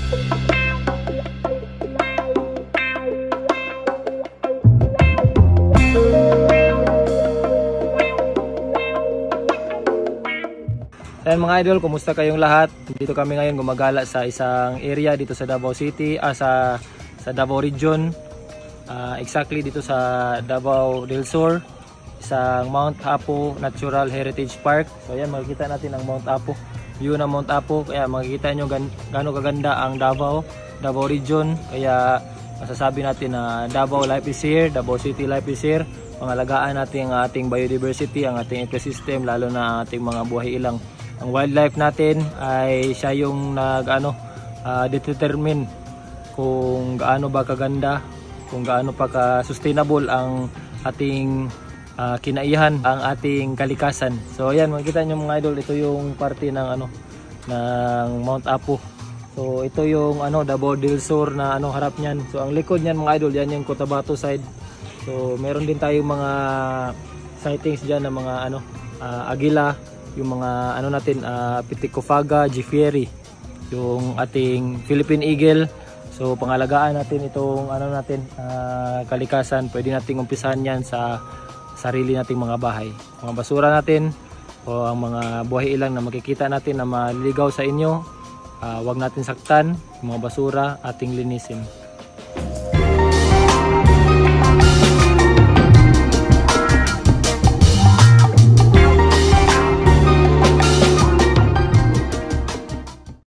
Ayan mga idol, kumusta kayong lahat? Dito kami ngayon gumagala sa isang area dito sa Davao City, sa Davao Region. Exactly dito sa Davao del Sur, isang Mount Apo Natural Heritage Park. So ayan, makikita natin ang Mount Apo, view ng Mount Apo. Kaya makikita nyo gaano kaganda ang Davao Region. Kaya masasabi natin na Davao life is here, Davao City life is here. Pangalagaan natin ang ating biodiversity, ang ating ecosystem, lalo na ang ating mga buhay ilang. Ang wildlife natin ay siya yung determine kung gaano ba kaganda, kung gaano pa ka-sustainable ang ating kinaihan, ang ating kalikasan. So ayan, makikita nyo mga idol, ito yung parte ng ng Mount Apo. So ito yung Davao del Sur na harap niyan. So ang likod niyan mga idol, yan yung Cotabato side. So meron din tayong mga sightings diyan ng mga agila, yung mga natin, Pitikophaga gifferi, yung ating Philippine Eagle. So pangalagaan natin itong kalikasan. Pwede nating umpisahan yan sa sarili nating mga bahay. Mga basura natin o ang mga buhay ilang na makikita natin na maliligaw sa inyo, wag natin saktan. Mga basura ating linisin.